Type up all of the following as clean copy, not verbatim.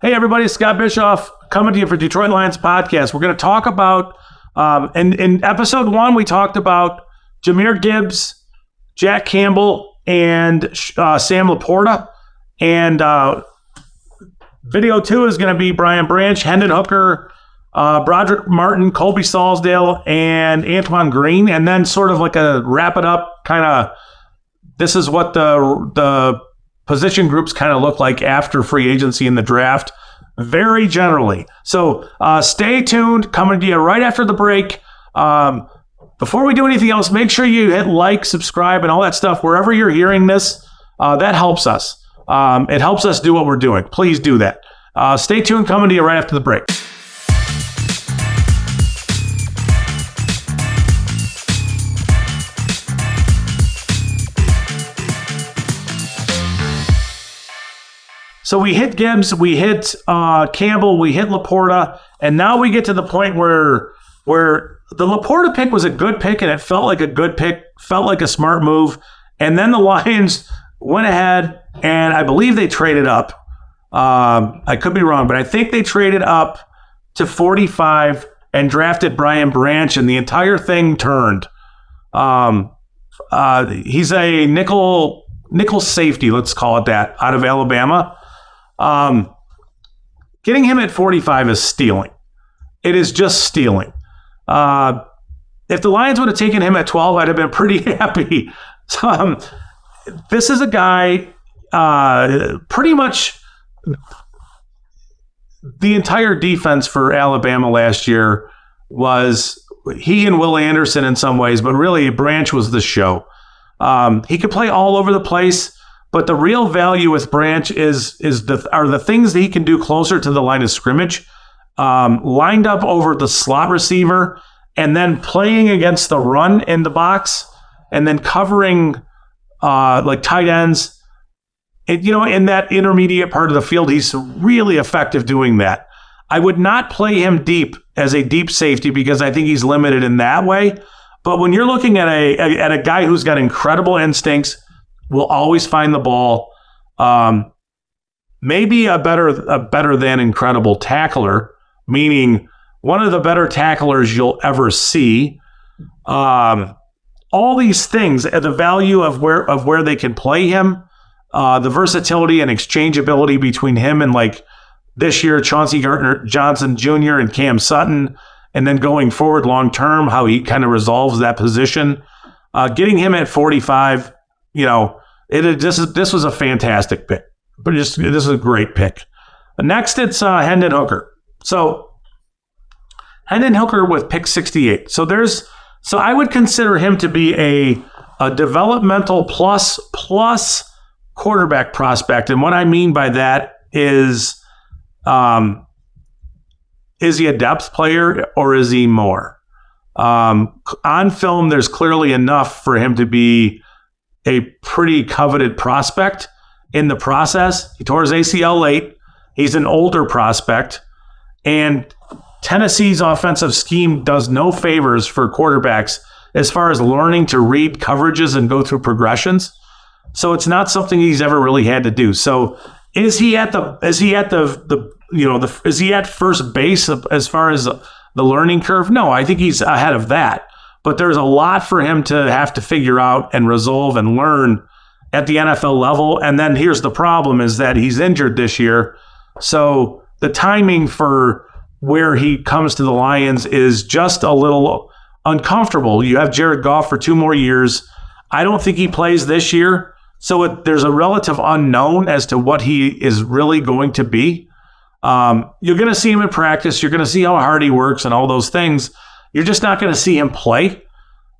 Hey, everybody, Scott Bischoff coming to you for Detroit Lions Podcast. We're going to talk about, in episode 1, we talked about Jahmyr Gibbs, Jack Campbell, and Sam Laporta. And video 2 is going to be Brian Branch, Hendon Hooker, Broderick Martin, Colby Sorsdal, and Antoine Green. And then sort of like a wrap it up kind of, this is what the position groups kind of look like after free agency and the draft, very generally. So stay tuned, coming to you right after the break. Before we do anything else, make sure you hit like, subscribe, and all that stuff wherever you're hearing this. That helps us. It helps us do what we're doing. Please do that. Stay tuned, coming to you right after the break. So we hit Gibbs, we hit Campbell, we hit Laporta, and now we get to the point where the Laporta pick was a good pick, and it felt like a good pick, felt like a smart move. And then the Lions went ahead, and I believe they traded up. I could be wrong, but I think they traded up to 45 and drafted Brian Branch, and the entire thing turned. He's a nickel safety, let's call it that, out of Alabama. Getting him at 45 is stealing. It is just stealing. If the Lions would have taken him at 12, I'd have been pretty happy. So, this is a guy, pretty much the entire defense for Alabama last year was he and Will Anderson in some ways, but really Branch was the show. He could play all over the place. But the real value with Branch are the things that he can do closer to the line of scrimmage, lined up over the slot receiver, and then playing against the run in the box, and then covering like tight ends. And, in that intermediate part of the field, he's really effective doing that. I would not play him deep as a deep safety because I think he's limited in that way. But when you're looking at a guy who's got incredible instincts, will always find the ball. Maybe a better than incredible tackler, meaning one of the better tacklers you'll ever see. All these things, the value of where they can play him, the versatility and exchangeability between him and like this year, Chauncey Gardner-Johnson Jr. and Cam Sutton, and then going forward long term, how he kind of resolves that position. Getting him at 45. This was a fantastic pick, but this is a great pick. Next, it's Hendon Hooker. So Hendon Hooker with pick 68. So I would consider him to be a developmental plus quarterback prospect, and what I mean by that is he a depth player or is he more? On film, there's clearly enough for him to be a pretty coveted prospect in the process. He tore his ACL late. He's an older prospect. And Tennessee's offensive scheme does no favors for quarterbacks as far as learning to read coverages and go through progressions. So it's not something he's ever really had to do. So is he at first base as far as the learning curve? No, I think he's ahead of that. But there's a lot for him to have to figure out and resolve and learn at the NFL level. And then here's the problem is that he's injured this year. So the timing for where he comes to the Lions is just a little uncomfortable. You have Jared Goff for 2 more years. I don't think he plays this year. So there's a relative unknown as to what he is really going to be. You're going to see him in practice. You're going to see how hard he works and all those things. You're just not going to see him play.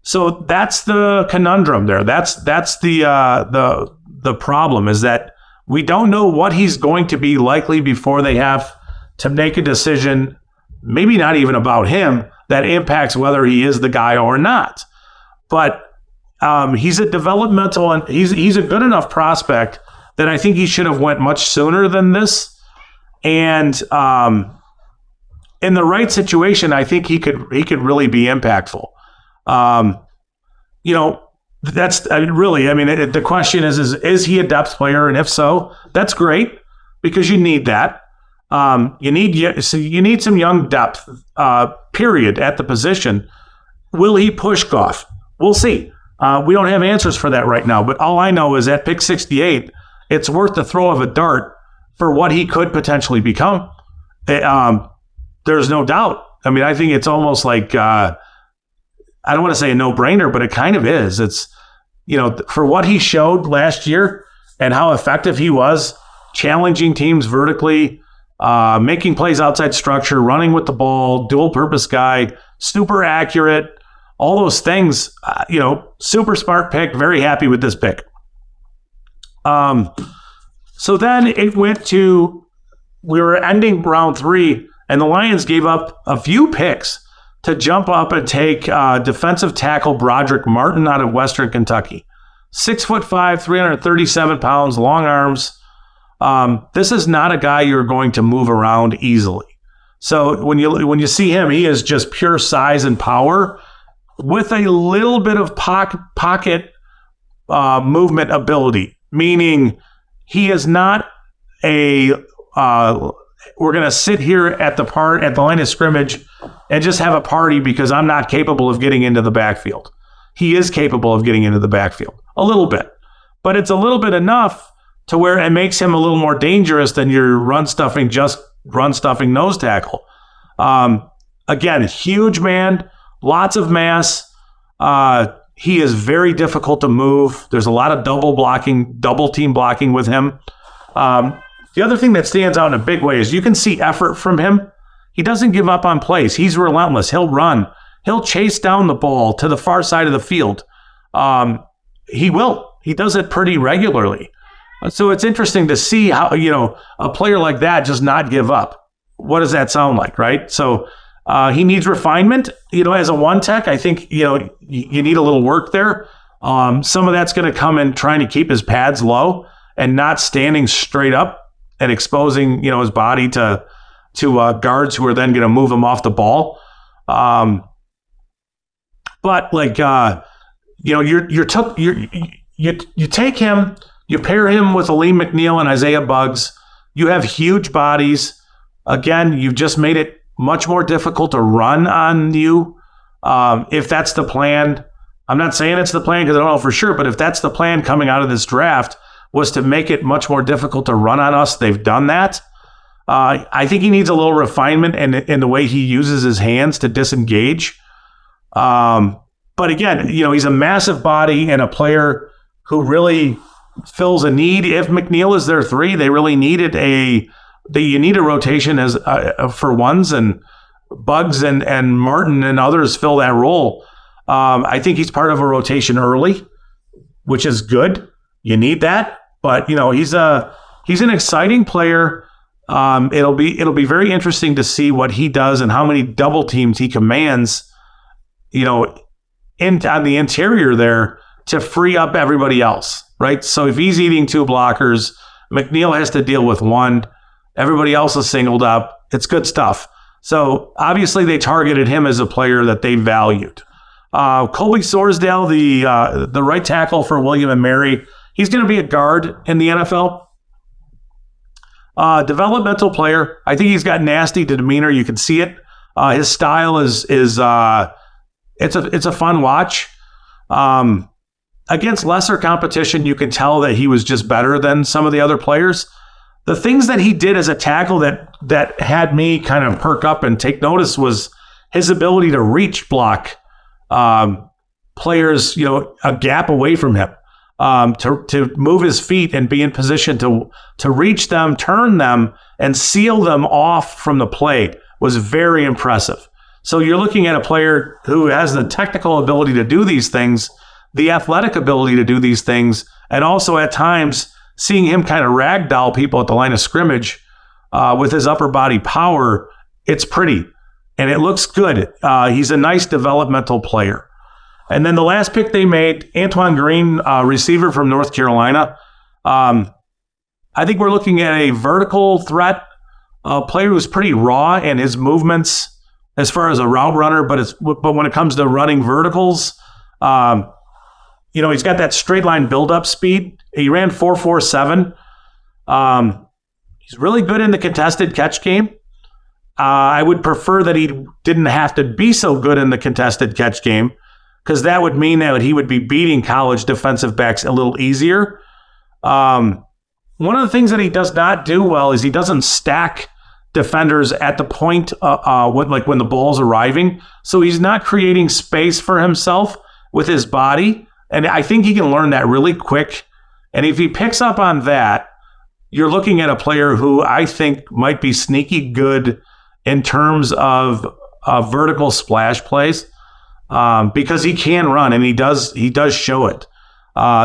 So that's the conundrum there. That's the problem is that we don't know what he's going to be likely before they have to make a decision, maybe not even about him, that impacts whether he is the guy or not. But he's a developmental and he's a good enough prospect that I think he should have went much sooner than this. And in the right situation, I think he could really be impactful. The question is he a depth player? And if so, that's great because you need that. You need some young depth, period, at the position. Will he push Goff? We'll see. We don't have answers for that right now, but all I know is at pick 68, it's worth the throw of a dart for what he could potentially become. There's no doubt. I mean, I think it's almost like, I don't want to say a no-brainer, but it kind of is. It's, for what he showed last year and how effective he was, challenging teams vertically, making plays outside structure, running with the ball, dual-purpose guy, super accurate, all those things, super smart pick, very happy with this pick. So then it went to, we were ending round 3, and the Lions gave up a few picks to jump up and take defensive tackle Broderick Martin out of Western Kentucky. 6'5", 337 pounds, long arms. This is not a guy you're going to move around easily. So when you see him, he is just pure size and power with a little bit of pocket movement ability, meaning he is not a we're going to sit here at the line of scrimmage and just have a party because I'm not capable of getting into the backfield. He is capable of getting into the backfield a little bit, but it's a little bit enough to where it makes him a little more dangerous than your run stuffing nose tackle. Again, huge man, lots of mass. He is very difficult to move. There's a lot of double team blocking with him. The other thing that stands out in a big way is you can see effort from him. He doesn't give up on plays. He's relentless. He'll run. He'll chase down the ball to the far side of the field. He will. He does it pretty regularly. So it's interesting to see how, a player like that just not give up. What does that sound like, right? So he needs refinement. As a one tech, I think, you need a little work there. Some of that's going to come in trying to keep his pads low and not standing straight up and exposing, his body to guards who are then going to move him off the ball. But you take him, you pair him with Aleem McNeil and Isaiah Buggs. You have huge bodies. Again, you've just made it much more difficult to run on you. If that's the plan, I'm not saying it's the plan because I don't know for sure, but if that's the plan coming out of this draft was to make it much more difficult to run on us, they've done that. I think he needs a little refinement in the way he uses his hands to disengage. But again, he's a massive body and a player who really fills a need. If McNeil is their 3, they really needed you need a rotation as for ones, and Buggs and Martin and others fill that role. I think he's part of a rotation early, which is good. You need that, but he's an exciting player. It'll be very interesting to see what he does and how many double teams he commands, on the interior there to free up everybody else, right? So if he's eating 2 blockers, McNeil has to deal with 1. Everybody else is singled up. It's good stuff. So obviously they targeted him as a player that they valued. Colby Sorsdal, the right tackle for William and Mary, he's going to be a guard in the NFL. Developmental player. I think he's got nasty demeanor. You can see it. His style is it's a fun watch. Against lesser competition, you can tell that he was just better than some of the other players. The things that he did as a tackle that had me kind of perk up and take notice was his ability to reach block players, a gap away from him, to move his feet and be in position to reach them, turn them, and seal them off from the play was very impressive. So you're looking at a player who has the technical ability to do these things, the athletic ability to do these things, and also at times seeing him kind of ragdoll people at the line of scrimmage with his upper body power. It's pretty, and it looks good. He's a nice developmental player. And then the last pick they made, Antoine Green, receiver from North Carolina. I think we're looking at a vertical threat, player who's pretty raw in his movements as far as a route runner, but when it comes to running verticals, he's got that straight line build-up speed. He ran 4.47. He's really good in the contested catch game. I would prefer that he didn't have to be so good in the contested catch game, because that would mean that he would be beating college defensive backs a little easier. One of the things that he does not do well is he doesn't stack defenders at the point when the ball's arriving. So he's not creating space for himself with his body. And I think he can learn that really quick. And if he picks up on that, you're looking at a player who I think might be sneaky good in terms of vertical splash plays, because he can run, and he does show it.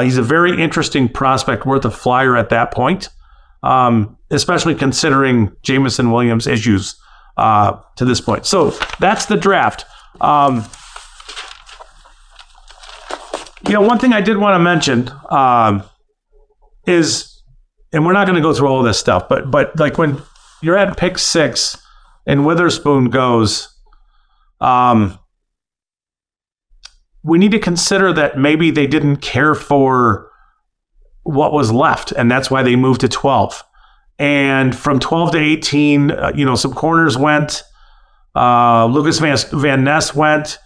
He's a very interesting prospect, worth a flyer at that point, especially considering Jameson Williams' issues to this point. So that's the draft. One thing I did want to mention is, and we're not going to go through all this stuff, but like when you're at pick 6 and Witherspoon goes, we need to consider that maybe they didn't care for what was left, and that's why they moved to 12. And from 12 to 18, some corners went. Lucas Van Ness went.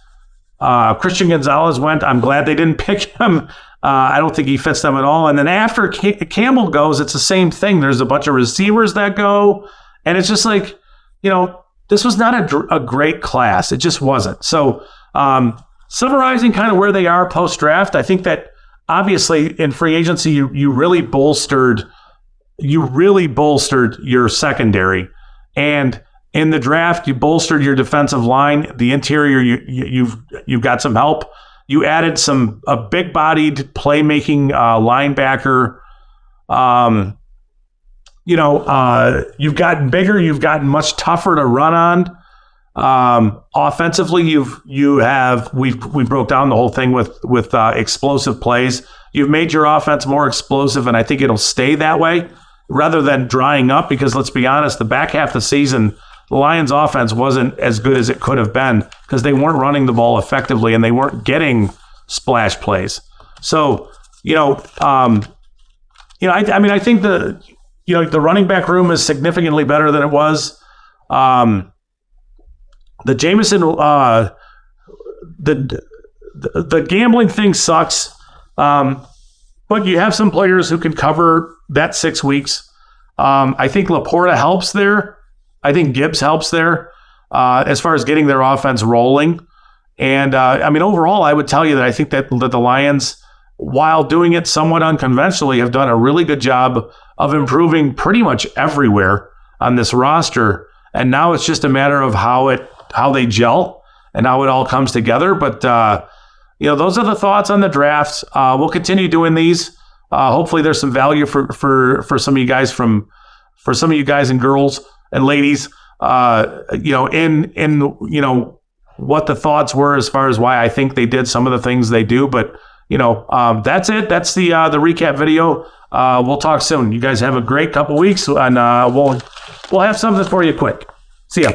Christian Gonzalez went. I'm glad they didn't pick him. I don't think he fits them at all. And then after Campbell goes, it's the same thing. There's a bunch of receivers that go, and it's just like, this was not a great class. It just wasn't. So summarizing kind of where they are post-draft, I think that obviously in free agency, you really bolstered your secondary. And in the draft, you bolstered your defensive line. The interior, you've got some help. You added a big-bodied playmaking linebacker. You've gotten bigger. You've gotten much tougher to run on. Offensively, we broke down the whole thing with explosive plays. You've made your offense more explosive, and I think it'll stay that way rather than drying up. Because let's be honest, the back half of the season, the Lions' offense wasn't as good as it could have been because they weren't running the ball effectively and they weren't getting splash plays. So, I think the running back room is significantly better than it was. The Jameson, the gambling thing sucks, but you have some players who can cover that 6 weeks. I think Laporta helps there. I think Gibbs helps there as far as getting their offense rolling. And, overall, I would tell you that I think that the Lions, while doing it somewhat unconventionally, have done a really good job of improving pretty much everywhere on this roster. And now it's just a matter of how they gel and how it all comes together. But, those are the thoughts on the draft. We'll continue doing these. Hopefully there's some value for some of you guys for some of you guys and girls and ladies, in what the thoughts were as far as why I think they did some of the things they do. But, that's it. That's the recap video. We'll talk soon. You guys have a great couple weeks, and we'll have something for you quick. See ya.